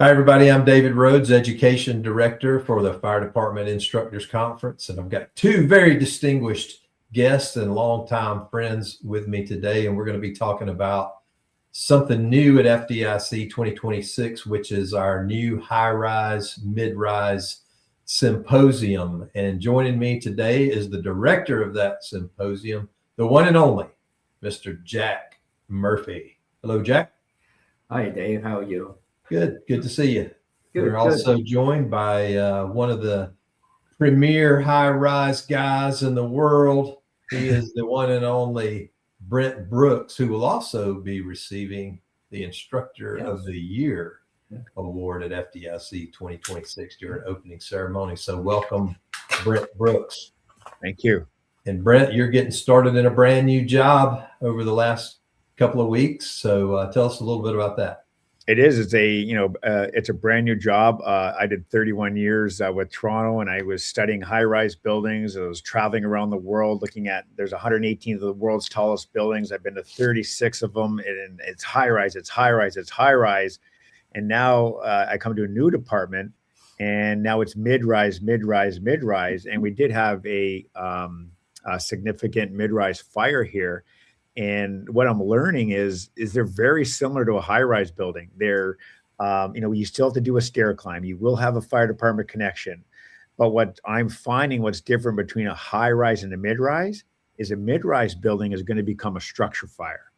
Hi, everybody. I'm David Rhodes, Education Director for the Fire Department Instructors Conference, and I've got two very distinguished guests and longtime friends with me today, and we're going to be talking about something new at FDIC 2026, which is our new high-rise, mid-rise symposium. And joining me today is the director of that symposium, the one and only, Mr. Jack Murphy. Hello, Jack. Hi, Dave. How are you? Good to see you. Good, We're also joined by one of the premier high-rise guys in the world. He is the one and only Brent Brooks, who will also be receiving the Instructor of the Year award at FDIC 2026 during opening ceremony. So welcome, Brent Brooks. Thank you. And Brent, you're getting started in a brand new job over the last couple of weeks. So tell us a little bit about that. It is. It's a brand new job. I did 31 years with Toronto, and I was studying high-rise buildings. I was traveling around the world looking at, there's 118 of the world's tallest buildings. I've been to 36 of them, and it's high-rise, it's high-rise, it's high-rise. And now I come to a new department, and now it's mid-rise, mid-rise, mid-rise. And we did have a significant mid-rise fire here. And what I'm learning is they're very similar to a high-rise building. They're, you still have to do a stair climb. You will have a fire department connection. But what I'm finding, what's different between a high-rise and a mid-rise is a mid-rise building is going to become a structure fire.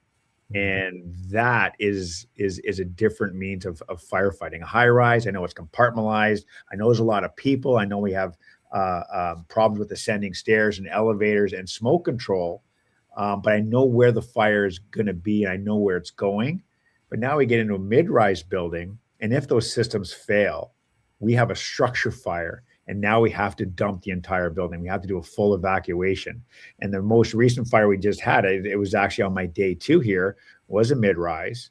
And that is a different means of firefighting. A high-rise, I know it's compartmentalized. I know there's a lot of people. I know we have problems with ascending stairs and elevators and smoke control. But I know where the fire is going to be, and I know where it's going. But now we get into a mid-rise building, and if those systems fail, we have a structure fire, and now we have to dump the entire building. We have to do a full evacuation. And the most recent fire we just had, it was actually on my day 2 here, was a mid-rise.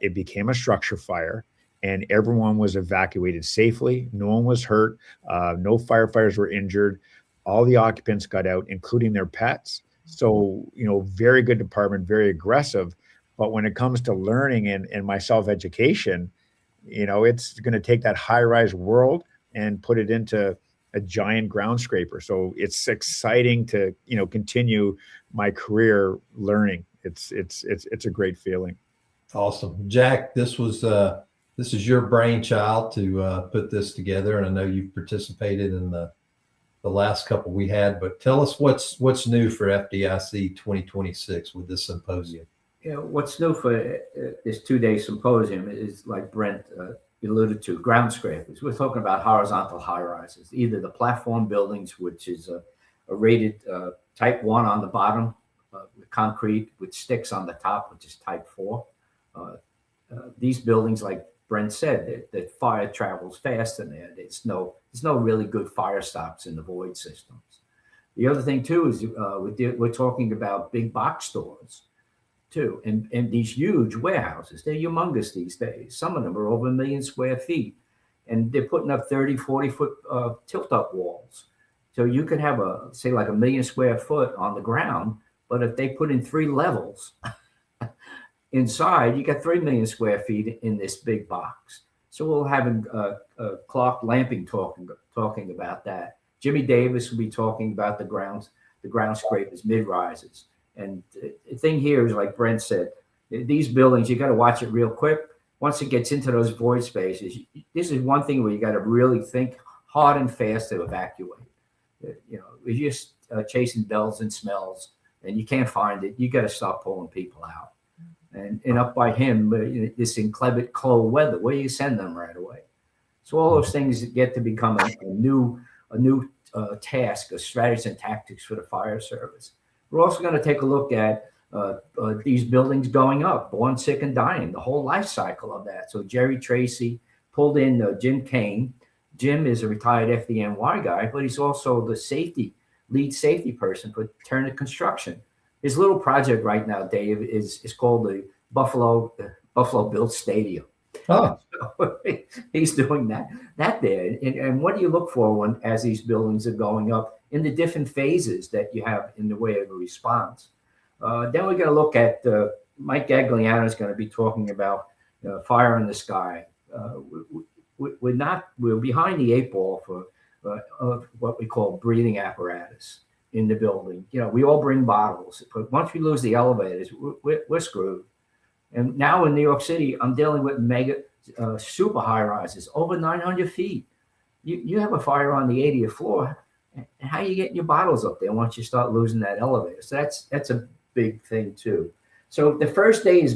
It became a structure fire, and everyone was evacuated safely. No one was hurt. No firefighters were injured. All the occupants got out, including their pets. So, very good department, very aggressive. But when it comes to learning and my self-education, it's going to take that high-rise world and put it into a giant groundscraper. So it's exciting to, continue my career learning. It's a great feeling. Awesome. Jack, this is your brainchild to put this together. And I know you've participated in the last couple we had, but tell us what's new for FDIC 2026 with this symposium. What's new for this 2-day symposium is, like Brent alluded to, Groundscrapers. We're talking about horizontal high-rises, either the platform buildings, which is a rated type 1 on the bottom, with concrete with sticks on the top, which is type 4. These buildings, like Brent said, that fire travels fast in there. There's no really good fire stops in the void systems. The other thing too is we're talking about big box stores too, and these huge warehouses. They're humongous these days. Some of them are over 1 million square feet, and they're putting up 30, 40-foot tilt-up walls. So you could have say like 1 million square foot on the ground, but if they put in 3 levels inside, you got 3 million square feet in this big box. So we'll have Clark Lamping talking about that. Jimmy Davis will be talking about the Groundscrapers mid-rises. And the thing here is, like Brent said, these buildings, you got to watch it real quick. Once it gets into those void spaces, this is one thing where you got to really think hard and fast to evacuate. If you're just chasing bells and smells and you can't find it, you got to start pulling people out. And up by him, this inclement cold weather, where you send them right away. So all those things get to become a new task, of strategies and tactics for the fire service. We're also going to take a look at these buildings going up, born, sick, and dying, the whole life cycle of that. So Jerry Tracy pulled in Jim Kane. Jim is a retired FDNY guy, but he's also the lead safety person for Turner Construction. His little project right now, Dave, is called the Buffalo Bills Stadium. Oh, So he's doing that there. And what do you look for as these buildings are going up in the different phases that you have in the way of a response? Then we're going to look at Mike Gagliano is going to be talking about fire in the sky, we're behind the eight ball for of what we call breathing apparatus in the building. We all bring bottles, but once we lose the elevators, we're screwed. And now in New York City, I'm dealing with mega super high rises over 900 feet. You have a fire on the 80th floor, and how you getting your bottles up there once you start losing that elevator? So that's a big thing too. So the first day is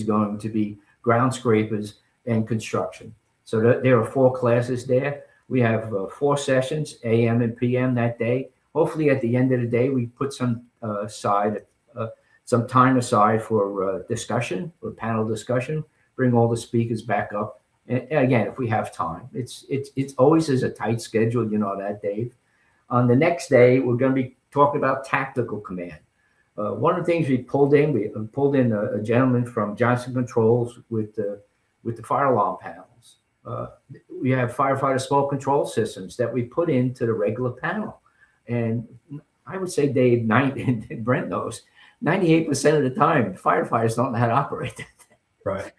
going to be Groundscrapers and construction. So there are 4 classes there. We have 4 sessions, AM and PM that day. Hopefully at the end of the day, we put some time aside for discussion, for panel discussion, bring all the speakers back up. And again, if we have time, it's always is a tight schedule, that, Dave. On the next day, we're going to be talking about tactical command. One of the things we pulled in a gentleman from Johnson Controls with the fire alarm panels. We have firefighter smoke control systems that we put into the regular panel. And I would say, Dave, Brent knows, 98% of the time, firefighters don't know how to operate that thing. Right.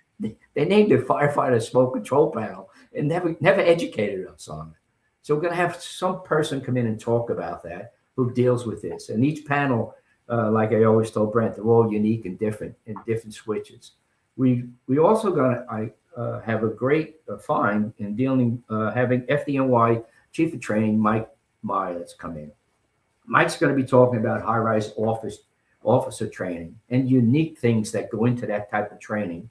They named it firefighter smoke control panel and never educated us on it. So we're going to have some person come in and talk about that who deals with this. And each panel, like I always told Brent, they're all unique and different switches. We also going to have a great find in having FDNY Chief of Training Mike Myers come in. Mike's going to be talking about high-rise officer training and unique things that go into that type of training.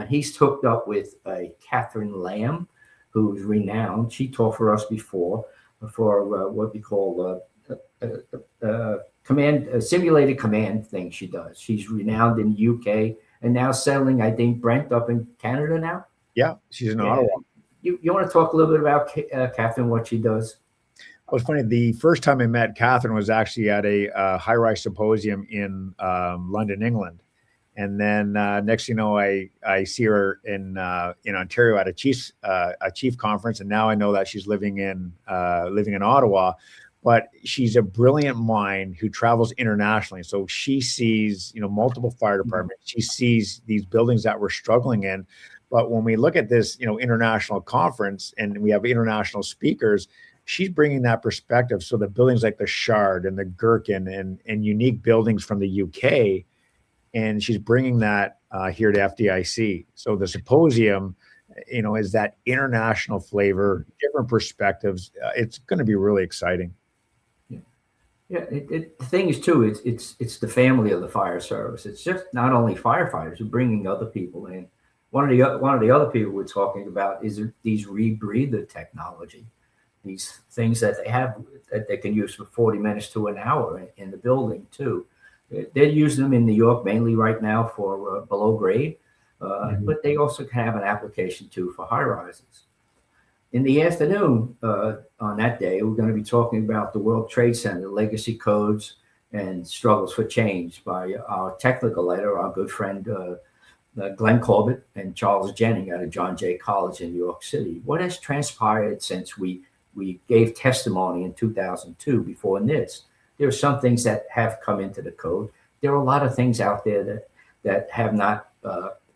He's hooked up with Catherine Lamb, who's renowned. She taught for us before for what we call simulated command thing she does. She's renowned in the UK and now settling, I think, Brent, up in Canada now. Yeah, she's in Ottawa. You want to talk a little bit about Catherine, what she does? It was funny. The first time I met Catherine was actually at a high-rise symposium in London, England. And then next, I see her in Ontario at a chief conference, and now I know that she's living in Ottawa. But she's a brilliant mind who travels internationally. So she sees, multiple fire departments. She sees these buildings that we're struggling in. But when we look at this, international conference and we have international speakers, she's bringing that perspective. So the buildings like the Shard and the Gherkin and unique buildings from the UK, and she's bringing that here to FDIC. So the symposium, is that international flavor, different perspectives. It's going to be really exciting. Yeah, the thing is too, it's the family of the fire service. It's just not only firefighters, we're bringing other people in. One of the other people we're talking about is these rebreather technology, these things that they have that they can use for 40 minutes to an hour in the building too. They're using them in New York mainly right now for below grade, but they also can have an application too for high rises. In the afternoon, on that day, we're going to be talking about the World Trade Center, legacy codes and struggles for change by our technical editor, our good friend, Glenn Corbett and Charles Jennings out of John Jay College in New York City. What has transpired since we gave testimony in 2002 before NIST? There are some things that have come into the code. There are a lot of things out there that have not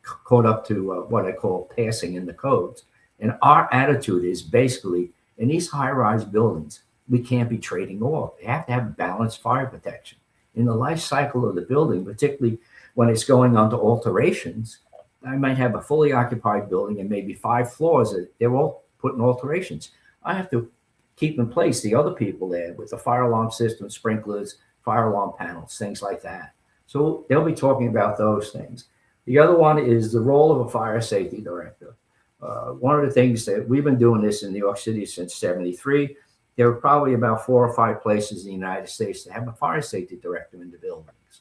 caught up to what I call passing in the codes. And our attitude is basically, in these high-rise buildings, we can't be trading off. They have to have balanced fire protection. In the life cycle of the building, particularly when it's going on to alterations, I might have a fully occupied building and maybe 5 floors that they're all putting alterations. I have to keep in place the other people there with the fire alarm system, sprinklers, fire alarm panels, things like that. So they'll be talking about those things. The other one is the role of a fire safety director. One of the things that we've been doing this in New York City since '73, there are probably about 4 or 5 places in the United States that have a fire safety director in the buildings.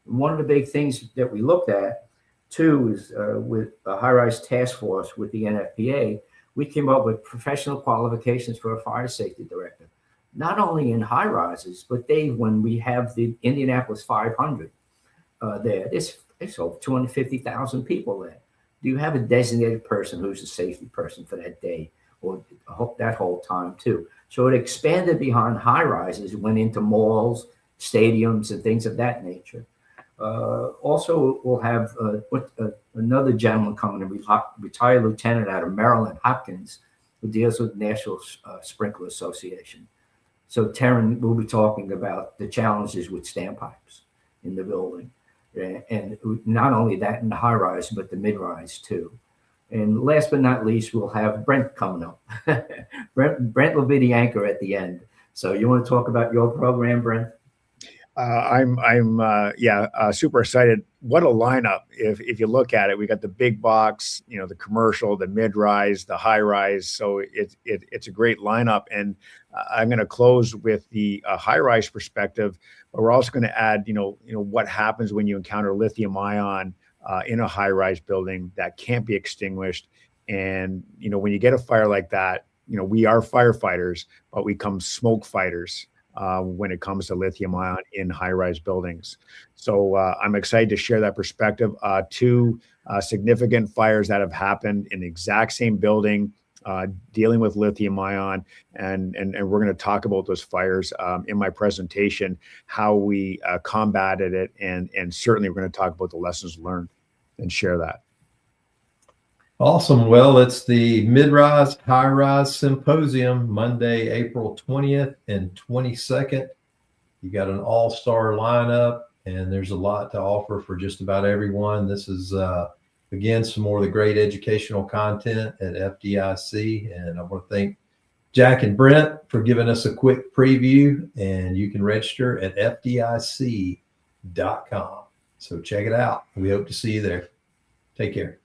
And one of the big things that we looked at too is with a high-rise task force with the NFPA, we came up with professional qualifications for a fire safety director, not only in high rises, but when we have the Indianapolis 500 there, there's over 250,000 people there. Do you have a designated person who's a safety person for that day or that whole time too? So it expanded beyond high rises, went into malls, stadiums, and things of that nature. Also, we'll have another gentleman coming, a retired lieutenant out of Maryland, Hopkins, who deals with National Sprinkler Association. So Terran will be talking about the challenges with standpipes in the building. And not only that in the high rise, but the mid rise too. And last but not least, we'll have Brent coming up. Brent will be the anchor at the end. So you want to talk about your program, Brent? I'm super excited. What a lineup! If you look at it, we got the big box, the commercial, the mid rise, the high rise. So it's a great lineup. And I'm going to close with the high rise perspective, but we're also going to add, what happens when you encounter lithium ion in a high rise building that can't be extinguished. And when you get a fire like that, we are firefighters, but we become smoke fighters when it comes to lithium ion in high-rise buildings. So I'm excited to share that perspective. Two significant fires that have happened in the exact same building, dealing with lithium ion, and we're going to talk about those fires in my presentation, how we combated it, and certainly we're going to talk about the lessons learned and share that. Awesome. Well, it's the Mid-Rise, High-Rise Symposium, Monday, April 20th and 22nd. You got an all-star lineup, and there's a lot to offer for just about everyone. This is, again, some more of the great educational content at FDIC. And I want to thank Jack and Brent for giving us a quick preview, and you can register at FDIC.com. So check it out. We hope to see you there. Take care.